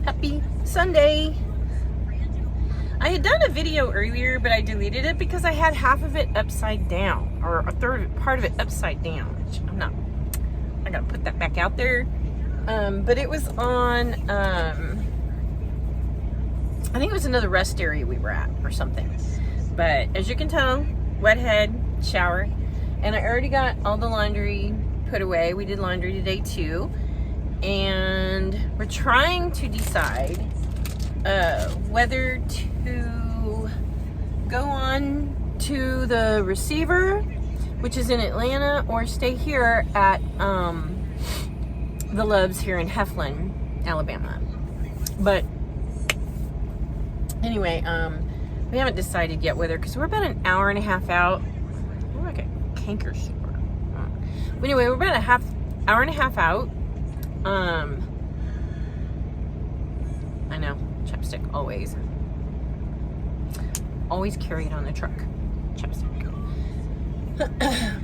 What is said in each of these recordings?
Happy Sunday. I had done a video earlier, but I deleted it because I had half of it upside down, or a third part of it upside down, which I gotta put that back out there. But it was on, I think it was another rest area we were at or something. But as you can tell, wet head, shower, and I already got all the laundry put away. We did laundry today too. And we're trying to decide whether to go on to the receiver, which is in Atlanta, or stay here at the Loves here in Heflin, Alabama. But anyway, we haven't decided yet whether, because we're about an hour and a half out. We're like a canker sore. But anyway, we're about hour and a half out. I know, chapstick, always carry it on the truck, chapstick.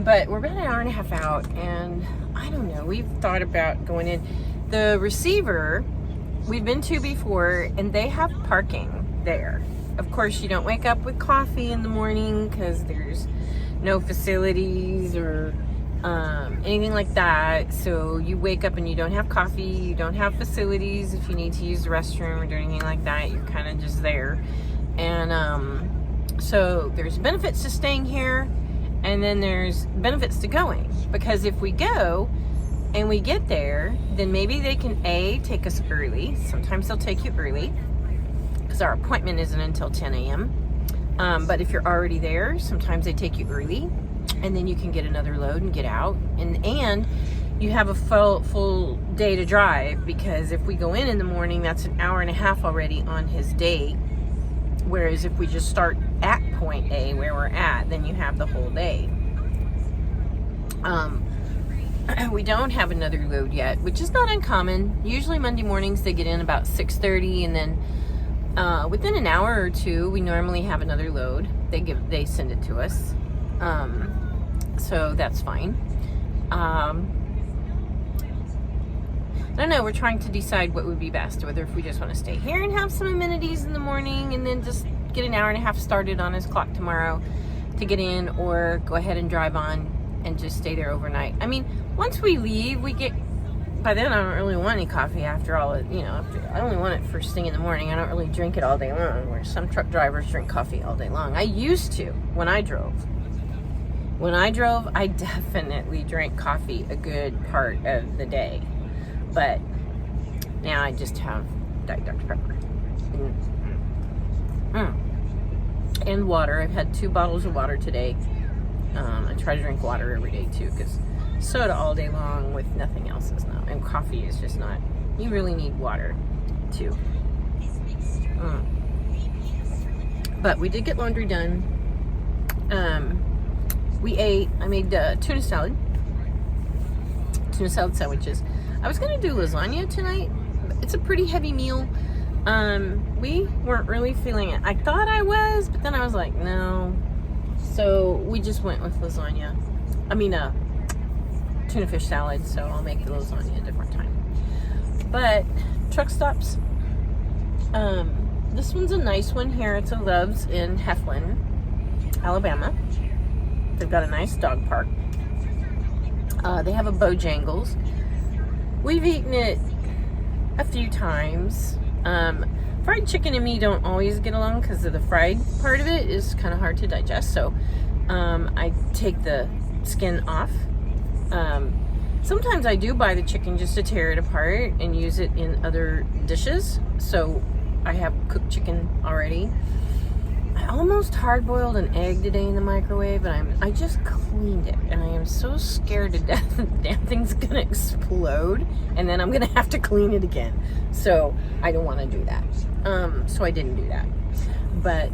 But we're about an hour and a half out, and I don't know, we've thought about going in. The receiver we've been to before, and they have parking there. Of course, you don't wake up with coffee in the morning because there's no facilities or anything like that. So you wake up and you don't have coffee, you don't have facilities. If you need to use the restroom or do anything like that, you're kind of just there. And so there's benefits to staying here, and then there's benefits to going, because if we go and we get there, then maybe they can take us early. Sometimes they'll take you early because our appointment isn't until 10 a.m. But if you're already there, sometimes they take you early, and then you can get another load and get out, and you have a full day to drive, because if we go in the morning, that's an hour and a half already on his day, whereas if we just start at point A where we're at, then you have the whole day. We don't have another load yet, which is not uncommon. Usually Monday mornings they get in about 6:30, and then within an hour or two we normally have another load. They send it to us. So that's fine. I don't know, we're trying to decide what would be best, whether if we just want to stay here and have some amenities in the morning and then just get an hour and a half started on his clock tomorrow to get in, or go ahead and drive on and just stay there overnight. I mean, once we leave, by then I don't really want any coffee after all, I only want it first thing in the morning. I don't really drink it all day long, where some truck drivers drink coffee all day long. I used to when I drove. I definitely drank coffee a good part of the day. But now I just have Diet Dr. Pepper. And water. I've had 2 bottles of water today. I try to drink water every day too, because soda all day long with nothing else is not. And coffee is just not. You really need water too. But we did get laundry done. I made tuna salad sandwiches. I was gonna do lasagna tonight, but it's a pretty heavy meal. We weren't really feeling it. I thought I was, but then I was like, no. So we just went with lasagna. Tuna fish salad, so I'll make the lasagna a different time. But truck stops. This one's a nice one here. It's a Loves in Heflin, Alabama. They've got a nice dog park. They have a Bojangles. We've eaten it a few times. Fried chicken and me don't always get along because of the fried part of it is kind of hard to digest. So I take the skin off. Sometimes I do buy the chicken just to tear it apart and use it in other dishes. So I have cooked chicken already. I almost hard-boiled an egg today in the microwave, and I just cleaned it, and I am so scared to death that the damn thing's gonna explode, and then I'm gonna have to clean it again. So I don't want to do that. So I didn't do that. But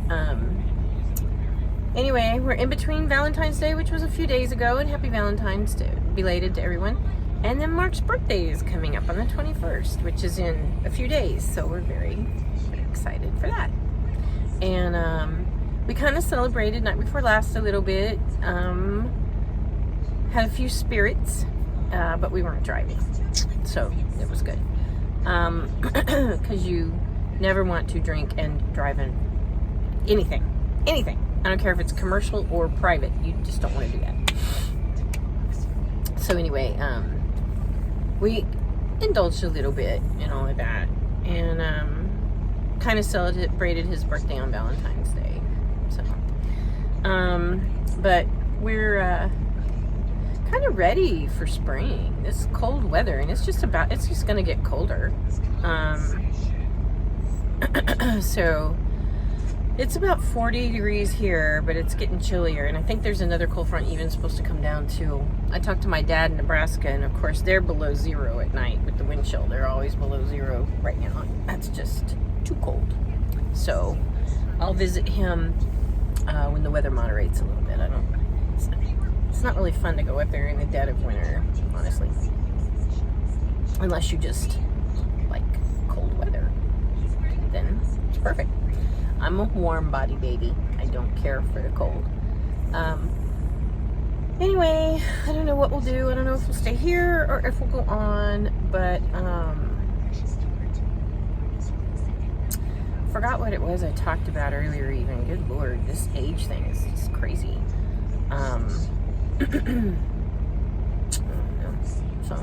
anyway, we're in between Valentine's Day, which was a few days ago, and Happy Valentine's Day, belated to everyone. And then Mark's birthday is coming up on the 21st, which is in a few days. So we're very, very excited for that. And we kind of celebrated night before last a little bit. Had a few spirits, but we weren't driving, so it was good. because you never want to drink and drive in anything. I don't care if it's commercial or private. You just don't want to do that. So anyway, we indulged a little bit in all of that, and kind of celebrated his birthday on Valentine's Day. So, but we're kind of ready for spring. This cold weather, and it's just going to get colder. So it's about 40 degrees here, but it's getting chillier, and I think there's another cold front even supposed to come down too. I talked to my dad in Nebraska, and of course they're below zero at night with the wind chill. They're always below zero right now. That's just too cold. So I'll visit him when the weather moderates a little bit. It's not really fun to go up there in the dead of winter, honestly, unless you just like cold weather. Then it's perfect. I'm a warm body baby. I don't care for the cold. Anyway, I don't know what we'll do. I don't know if we'll stay here or if we'll go on, but forgot what it was I talked about earlier even. Good Lord, this age thing is just crazy. So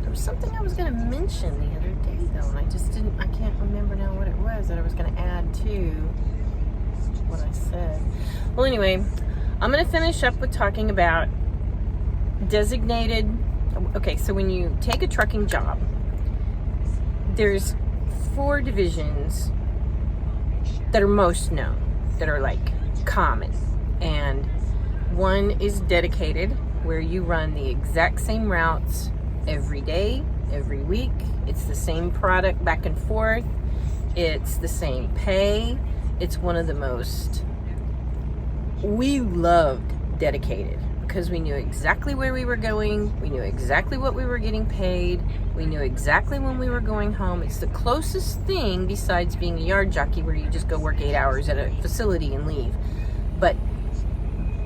there was something I was going to mention the other day though, and I can't remember now what it was that I was going to add to what I said. Well, anyway, I'm going to finish up with talking about designated. Okay, so when you take a trucking job, there's 4 divisions that are most known, that are like common, and one is dedicated, where you run the exact same routes every day, every week. It's the same product back and forth. It's the same pay. It's one of the most, we loved dedicated because we knew exactly where we were going. We knew exactly what we were getting paid. We knew exactly when we were going home. It's the closest thing besides being a yard jockey where you just go work 8 hours at a facility and leave. But,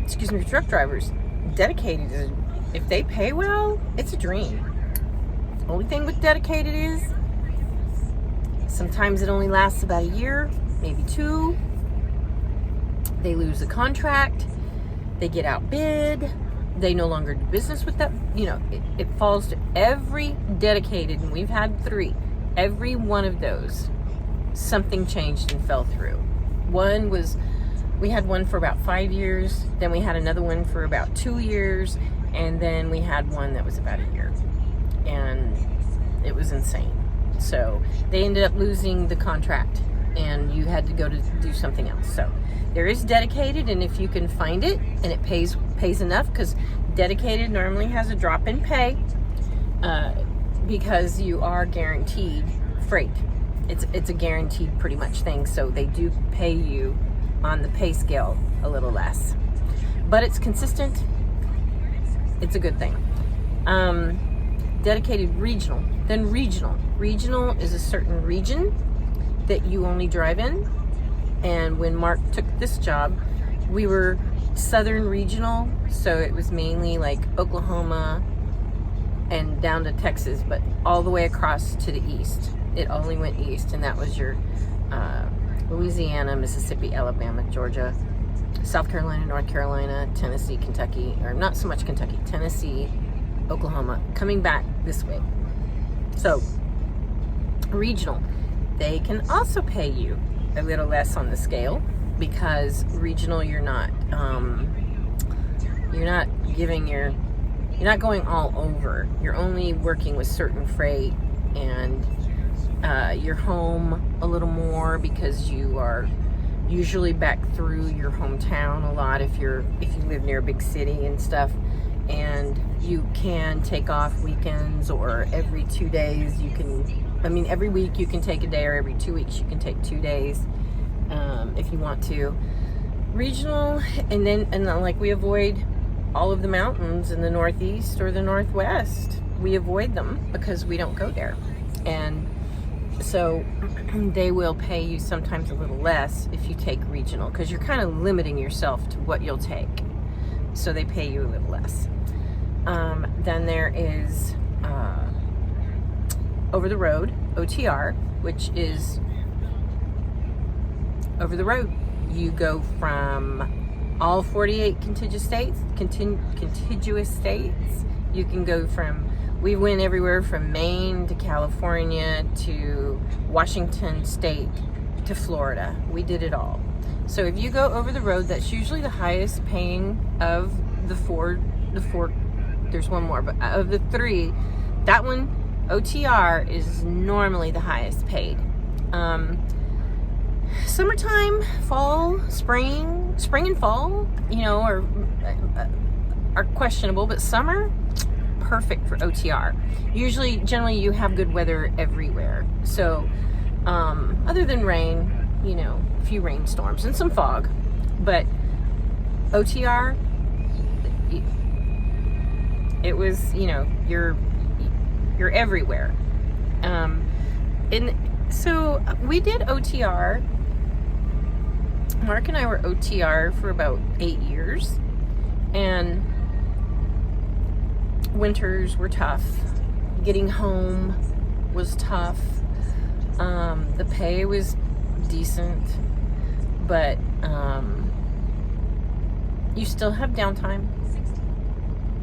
excuse me, for truck drivers, dedicated is, if they pay well, it's a dream. Only thing with dedicated is sometimes it only lasts about a year, maybe 2. They lose the contract, they get outbid, they no longer do business with that. You know, it falls to every dedicated, and we've had 3. Every one of those, something changed and fell through. We had one for about 5 years, then we had another one for about 2 years, and then we had one that was about a year. And it was insane. So they ended up losing the contract, and you had to go to do something else. So there is dedicated, and if you can find it, and it pays enough, because dedicated normally has a drop in pay, because you are guaranteed freight. It's a guaranteed pretty much thing, so they do pay you on the pay scale a little less, but it's consistent. It's a good thing. Dedicated regional, then regional is a certain region that you only drive in. And when Mark took this job, we were southern regional, so it was mainly like Oklahoma and down to Texas, but all the way across to the east. It only went east, and that was your Louisiana, Mississippi, Alabama, Georgia, South Carolina, North Carolina, Tennessee, Kentucky, or not so much Kentucky, Tennessee, Oklahoma, coming back this way. So, regional. They can also pay you a little less on the scale, because regional, you're not going all over. You're only working with certain freight, and you're home a little more because you are usually back through your hometown a lot if you live near a big city and stuff. And you can take off weekends, or every 2 days every week you can take a day, or every 2 weeks you can take 2 days if you want to. Regional, and then like we avoid all of the mountains in the Northeast or the Northwest. We avoid them because we don't go there. And so they will pay you sometimes a little less if you take regional, because you're kind of limiting yourself to what you'll take. So they pay you a little less. Then there is over the road, OTR, which is over the road. You go from all 48 contiguous states. You can go from, we went everywhere from Maine to California to Washington State to Florida. We did it all. So if you go over the road, that's usually the highest paying of the four, there's one more, but of the three, that one, OTR, is normally the highest paid. Summertime, fall, spring and fall, are questionable, but summer, perfect for OTR. Generally you have good weather everywhere. So, other than rain, a few rainstorms and some fog, but OTR, it was, you're everywhere. And so we did OTR. Mark and I were OTR for about 8 years, and winters were tough. Getting home was tough. The pay was decent, but you still have downtime.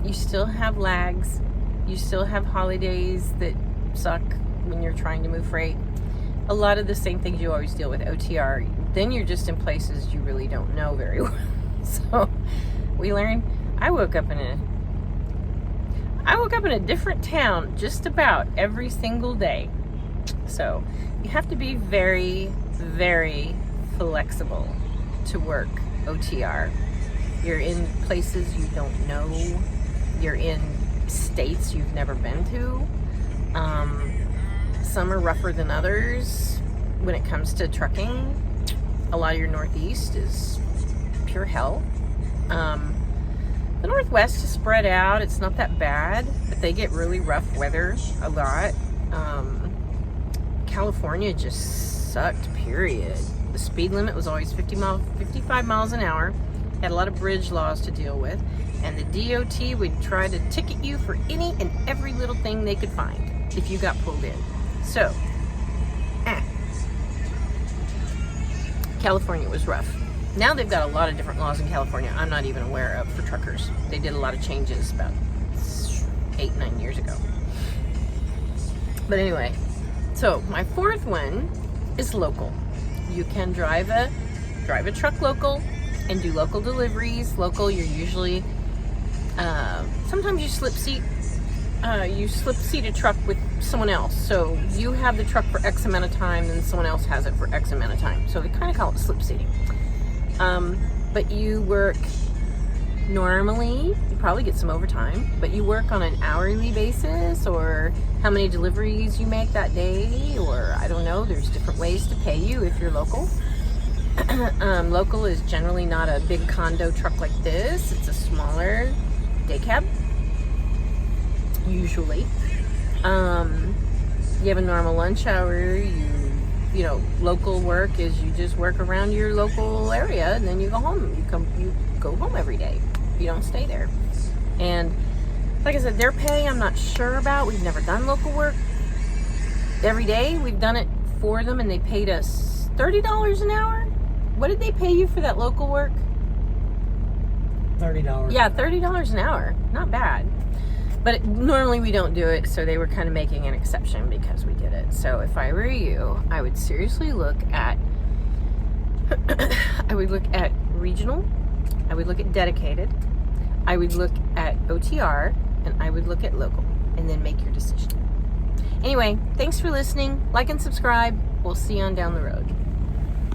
You still have lags. You still have holidays that suck when you're trying to move freight. A lot of the same things you always deal with OTR. Then you're just in places you really don't know very well. So we learned. I woke up in a different town just about every single day. So you have to be very, very flexible to work OTR. You're in places you don't know. You're in states you've never been to. Some are rougher than others when it comes to trucking. A lot of your Northeast is pure hell. The Northwest is spread out. It's not that bad, but they get really rough weather a lot. California just sucked, period. The speed limit was always 55 miles an hour. Had a lot of bridge laws to deal with. And the DOT would try to ticket you for any and every little thing they could find if you got pulled in. So, California was rough. Now they've got a lot of different laws in California I'm not even aware of for truckers. They did a lot of changes about 8-9 years ago. But anyway, so my fourth one is local. You can drive a truck local and do local deliveries. Local, you're usually sometimes you slip seat a truck with someone else. So you have the truck for X amount of time, and someone else has it for X amount of time. So we kind of call it slip seating. But you work normally, you probably get some overtime, but you work on an hourly basis, or how many deliveries you make that day, or I don't know, there's different ways to pay you if you're local. Local is generally not a big condo truck like this. It's a smaller day cab, usually. You have a normal lunch hour. Local work is you just work around your local area, and then you go home. You go home every day. You don't stay there. And like I said, their pay I'm not sure about. We've never done local work every day. We've done it for them, and they paid us $30 an hour. What did they pay you for that local work? $30. Yeah, $30 an hour. Not bad. But normally we don't do it, so they were kind of making an exception because we did it. So if I were you, I would seriously look at regional, I would look at dedicated, I would look at OTR, and I would look at local, and then make your decision. Anyway, thanks for listening. Like and subscribe. We'll see you on down the road.